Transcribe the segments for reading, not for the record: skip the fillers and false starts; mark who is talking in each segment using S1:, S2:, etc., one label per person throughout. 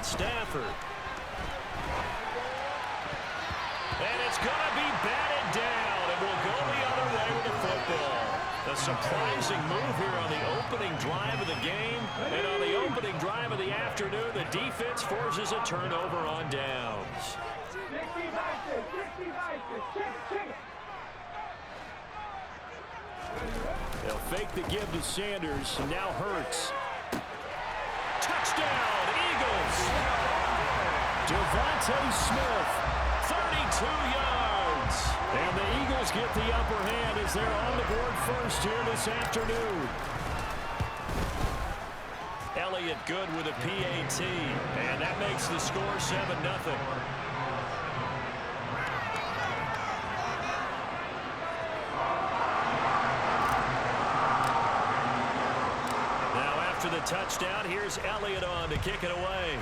S1: Stafford. And it's going to be batted down, and we'll go the other way with the football. A surprising move here on the opening drive of the game. And on the opening drive of the afternoon, the defense forces a turnover on downs. They'll fake the give to Sanders, and now Hurts. Touchdown, Eagles! Devontae Smith, 32 yards. And the Eagles get the upper hand as they're on the board first here this afternoon. Elliott good with a PAT, and that makes the score 7-0. After the touchdown, here's Elliott on to kick it away.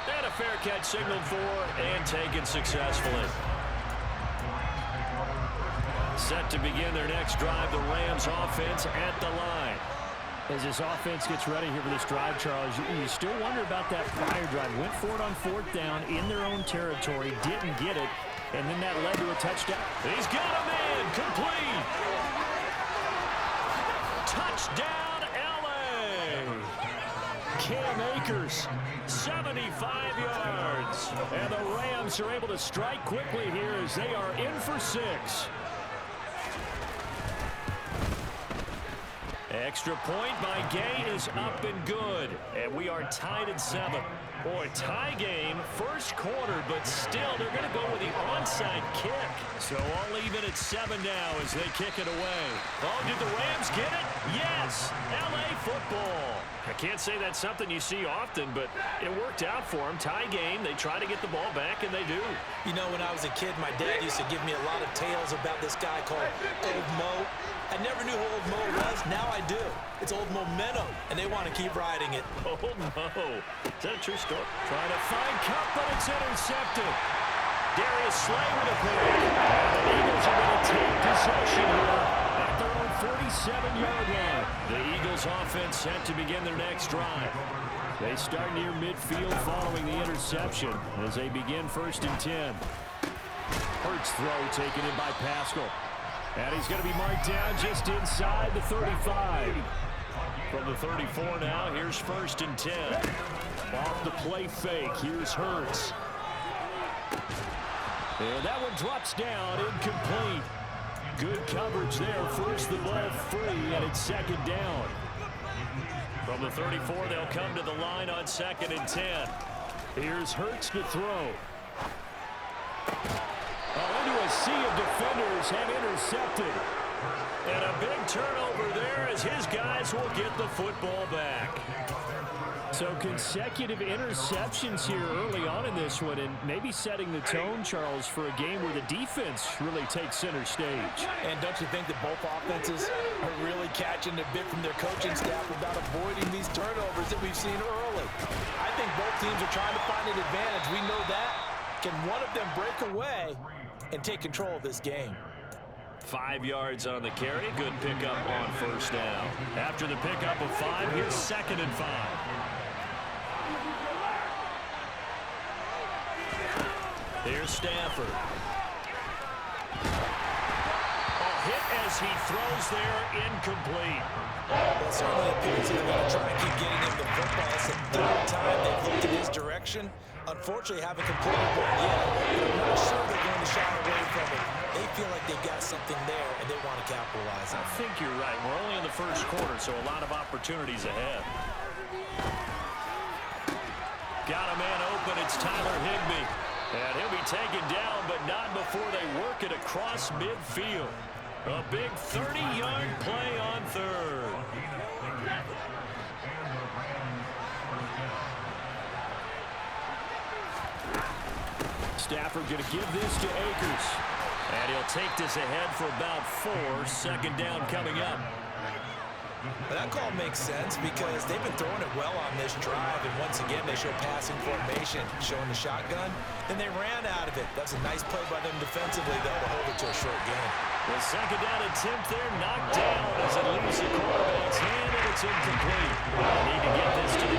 S1: And a fair catch signaled for and taken successfully. Set to begin their next drive, the Rams offense at the line.
S2: As this offense gets ready here for this drive, Charles, you still wonder about that prior drive. Went for it on fourth down in their own territory, didn't get it, and then that led to a touchdown.
S1: He's got a man, complete. Touchdown, L.A. Cam Akers, 75 yards. And the Rams are able to strike quickly here as they are in for 6. Extra point by Gay is up and good. And we are tied at 7. Boy, tie game, first quarter, but still they're going to go with the onside kick. So all even at 7 now as they kick it away. Oh, did the Rams get it? Yes, L.A. football. I can't say that's something you see often, but it worked out for them. Tie game, they try to get the ball back, and they do.
S3: You know, when I was a kid, my dad used to give me a lot of tales about this guy called Old Mo. I never knew who Old Mo was. Now I do. It's Old Momentum, and they want to keep riding it.
S1: Old Mo. Is that a true story? Trying to find Cup, but it's intercepted. Darius Slay with a pick. The Eagles are going to take possession here at their own 47-yard line. The Eagles offense set to begin their next drive. They start near midfield following the interception as they begin 1st and 10. Hurts throw taken in by Pascal. And he's going to be marked down just inside the 35. From the 34 now, here's 1st and 10. Off the play fake, here's Hurts. And that one drops down, incomplete. Good coverage there, forced the ball free, and it's 2nd down. From the 34, they'll come to the line on 2nd and 10. Here's Hurts to throw. Into a sea of defenders and intercepted. And a big turnover there as his guys will get the football back.
S2: So consecutive interceptions here early on in this one, and maybe setting the tone, Charles, for a game where the defense really takes center stage.
S3: And don't you think that both offenses are really catching a bit from their coaching staff about avoiding these turnovers that we've seen early? I think both teams are trying to find an advantage. We know that. Can one of them break away and take control of this game?
S1: 5 yards on the carry. Good pickup on 1st down. After the pickup of 5, here's 2nd and 5. Here's Stafford. A hit as he throws there, incomplete.
S3: Well, it certainly appears they're going to try and keep getting him the football. It's the 3rd time they've looked in his direction. Unfortunately, haven't completed one yet. But I'm not sure they're going to shy away from it. They feel like they've got something there, and they want to capitalize on it.
S1: I think you're right. We're only in the 1st quarter, so a lot of opportunities ahead. Got a man open. It's Tyler Higbee. And he'll be taken down, but not before they work it across midfield. A big 30-yard play on 3rd. Stafford going to give this to Akers. And he'll take this ahead for about 4. 2nd down coming up.
S3: But that call makes sense because they've been throwing it well on this drive, and once again they show passing formation, showing the shotgun, and they ran out of it. That's a nice play by them defensively, though, to hold it to a short game.
S1: The 2nd down attempt there knocked down as it leaves the quarterback's hand, and it's incomplete. They need to get this to the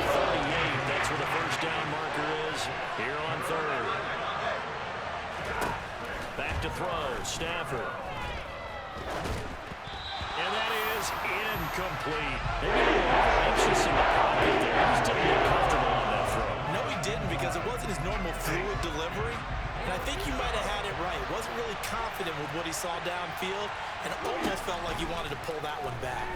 S1: Stafford. And that is incomplete. Maybe a little over-anxious in the pocket there. He just didn't look comfortable on that throw.
S3: No, he didn't, because it wasn't his normal fluid delivery. And I think you might have had it right. Wasn't really confident with what he saw downfield, and almost felt like he wanted to pull that one back.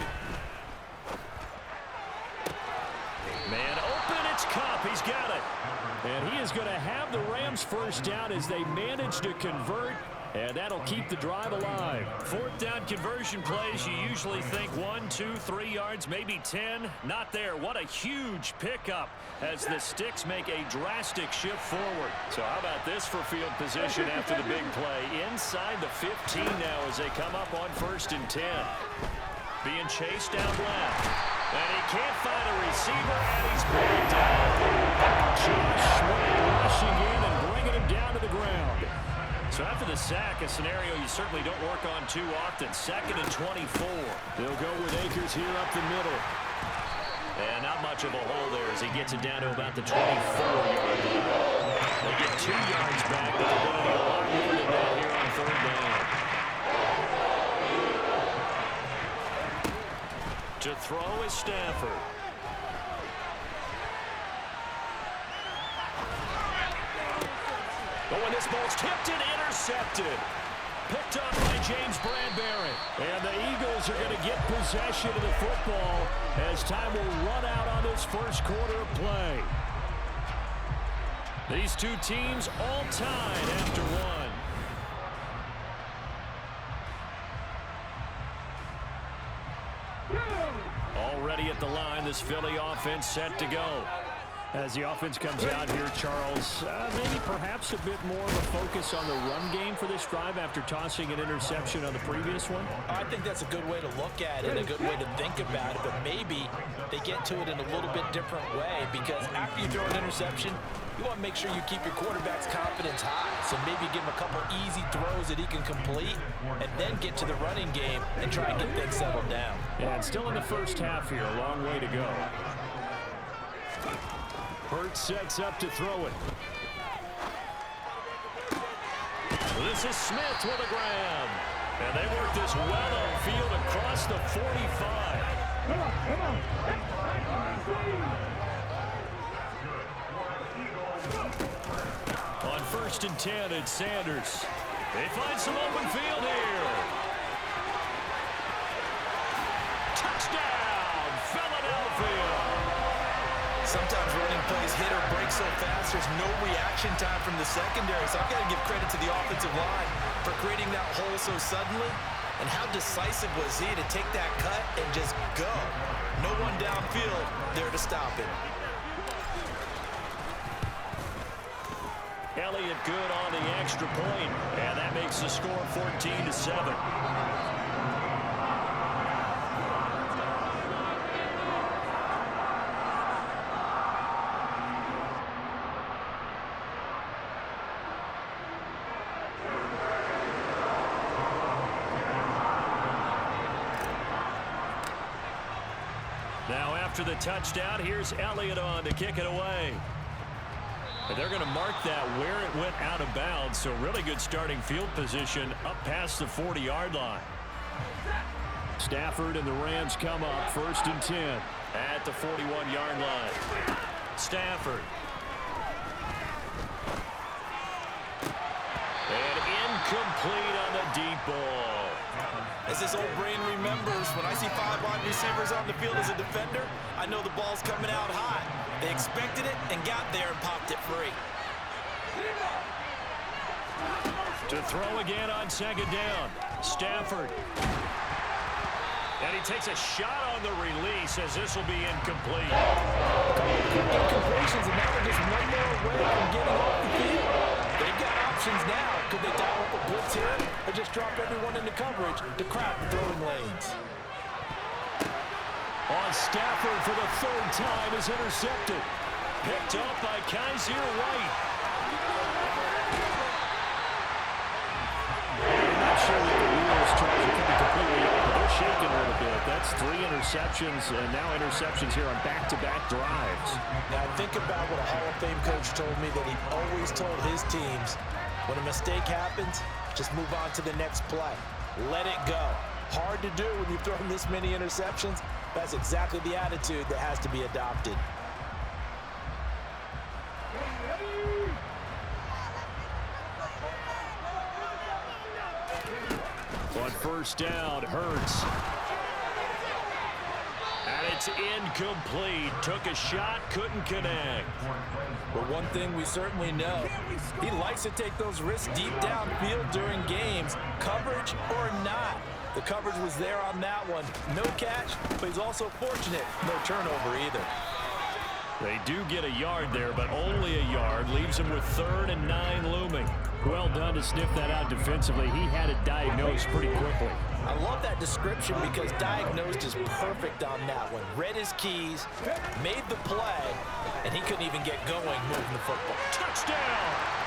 S1: Man open, it's Kupp. He's got it.
S2: And he is going to have the Rams first down as they manage to convert. And that'll keep the drive alive.
S1: Fourth down conversion plays, you usually think 1, 2, 3 yards, maybe 10. Not there. What a huge pickup as the sticks make a drastic shift forward. So how about this for field position after the big play? Inside the 15 now as they come up on 1st and 10. Being chased down left. And he can't find a receiver, and he's brought down. Josh Sweat rushing in and bringing him down to the ground. So after the sack, a scenario you certainly don't work on too often. 2nd and 24.
S2: They'll go with Akers here up the middle.
S1: And not much of a hole there as he gets it down to about the 24-yard line. They get 2 yards back, but they're going to need a lot more than that here on 3rd down. To throw is Stafford. But when this ball's tipped and intercepted. Picked up by James Bradbury.
S2: And the Eagles are going to get possession of the football as time will run out on this first quarter of play.
S1: These two teams all tied after one. Already at the line, this Philly offense set to go.
S2: As the offense comes out here, Charles, maybe perhaps a bit more of a focus on the run game for this drive after tossing an interception on the previous one?
S3: I think that's a good way to look at it, a good way to think about it, but maybe they get to it in a little bit different way, because after you throw an interception, you want to make sure you keep your quarterback's confidence high. So maybe give him a couple easy throws that he can complete and then get to the running game and try and get things settled down.
S2: And still in the first half here, a long way to go. Hurts sets up to throw it.
S1: This is Smith with a grab. And they work this well upfield across the 45. On 1st and 10, it's Sanders. They find some open field here. Touchdown, Philadelphia.
S3: Sometimes running plays hit or break so fast, there's no reaction time from the secondary. So I've got to give credit to the offensive line for creating that hole so suddenly. And how decisive was he to take that cut and just go? No one downfield there to stop him.
S1: Elliott good on the extra point, and that makes the score 14-7. Now after the touchdown, here's Elliott on to kick it away. And they're going to mark that where it went out of bounds, so really good starting field position up past the 40-yard line.
S2: Stafford and the Rams come up 1st and 10.
S1: At the 41-yard line. Stafford. And incomplete on the deep ball.
S3: As this old brain remembers, when I see 5 wide receivers on the field as a defender, I know the ball's coming out hot. They expected it and got there and popped it free.
S1: To throw again on 2nd down. Stafford. And he takes a shot on the release as this will be incomplete.
S3: Incompletions, and now they're just one more away from getting off the field. They've got options now. Could they dial up a blitz here or just drop everyone into coverage to crowd the throwing lanes?
S1: On Stafford for the 3rd time is intercepted. Picked up by Kaiser White.
S2: I'm not sure that the wheels trying to be completely up, but they're shaking a little bit. That's 3 interceptions, and now interceptions here on back-to-back drives.
S3: Now think about what a Hall of Fame coach told me, that he always told his teams, When a mistake happens, just move on to the next play. Let it go. Hard to do when you've thrown this many interceptions. That's exactly the attitude that has to be adopted.
S2: On first down, Hurts. And it's incomplete. Took a shot, couldn't connect.
S3: But one thing we certainly know, he likes to take those risks deep downfield during games, coverage or not. The coverage was there on that one. No catch, but he's also fortunate. No turnover either.
S2: They do get a yard there, but only a yard. Leaves him with 3rd and 9 looming. Well done to sniff that out defensively. He had it diagnosed pretty quickly.
S3: I love that description because diagnosed is perfect on that one. Read his keys, made the play, and he couldn't even get going moving the football.
S2: Touchdown!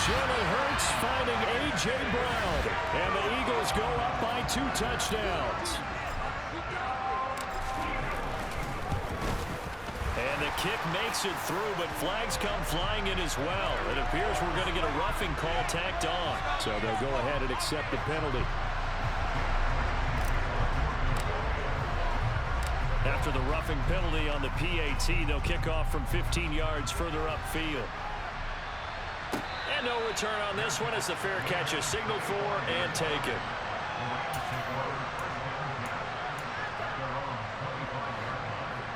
S2: Jalen Hurts finding A.J. Brown. And the Eagles go up by 2 touchdowns. And the kick makes it through, but flags come flying in as well. It appears we're going to get a roughing call tacked on. So they'll go ahead and accept the penalty. After the roughing penalty on the PAT, they'll kick off from 15 yards further upfield. And no return on this one as the fair catch is signaled for and taken.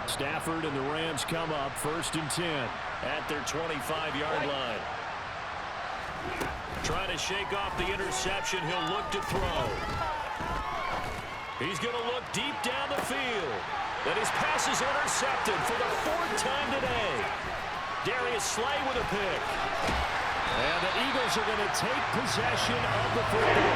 S2: Stafford and the Rams come up 1st and 10 at their 25-yard line. Trying to shake off the interception. He'll look to throw. He's going to look deep down the field. And his pass is intercepted for the 4th time today. Darius Slay with a pick. And the Eagles are going to take possession of the football.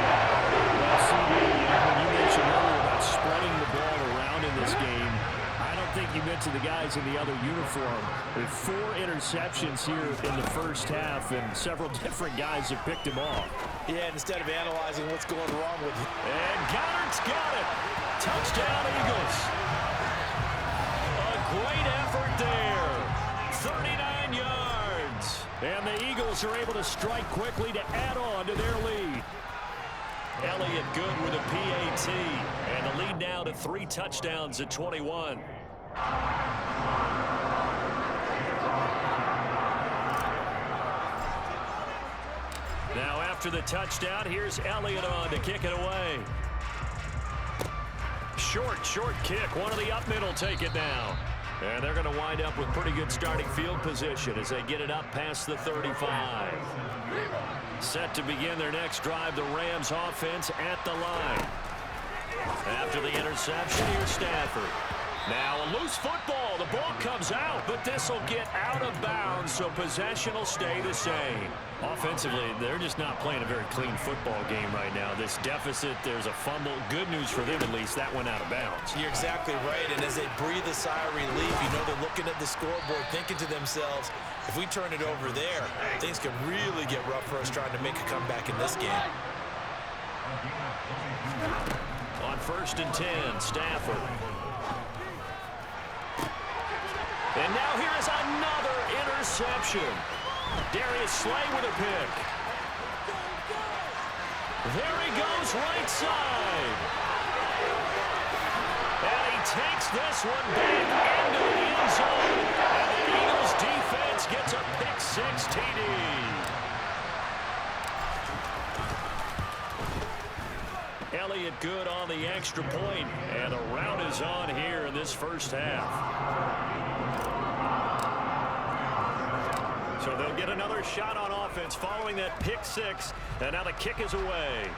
S2: Well, CD, when you mentioned earlier about spreading the ball around in this game, I don't think you mentioned the guys in the other uniform. With 4 interceptions here in the first half, and several different guys have picked him off.
S3: Yeah, instead of analyzing what's going wrong with him.
S2: And Goddard's got it. Touchdown, Eagles. A great effort there. 39 yards. And the Eagles are able to strike quickly to add on to their lead. Elliott good with a PAT. And the lead now to 3 touchdowns at 21. Now after the touchdown, here's Elliott on to kick it away. Short kick. One of the up middle take it now. And they're going to wind up with pretty good starting field position as they get it up past the 35. Set to begin their next drive, the Rams offense at the line. After the interception, here's Stafford. Now a loose football. The ball comes out, but this will get out of bounds, so possession will stay the same. Offensively, they're just not playing a very clean football game right now. This deficit, there's a fumble. Good news for them, at least. That went out of bounds.
S3: You're exactly right, and as they breathe a sigh of relief, you know they're looking at the scoreboard, thinking to themselves, if we turn it over there, things could really get rough for us trying to make a comeback in this game.
S2: On 1st and 10, Stafford. And now here is another interception. Darius Slay with a pick. There he goes, right side. And he takes this one back into the end zone. And the Eagles defense gets a pick 6 TD. Elliott good on the extra point. And the rout is on here in this first half. So they'll get another shot on offense following that pick 6. And now the kick is away.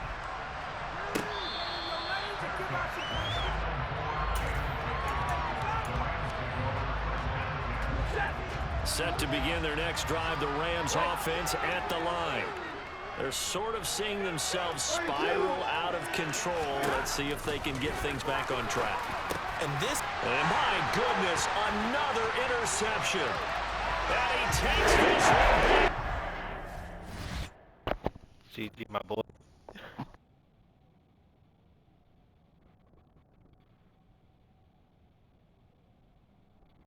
S2: Set to begin their next drive, the Rams offense at the line. They're sort of seeing themselves spiral out of control. Let's see if they can get things back on track. And my goodness, another interception. And he takes this one back.
S4: GG, my boy.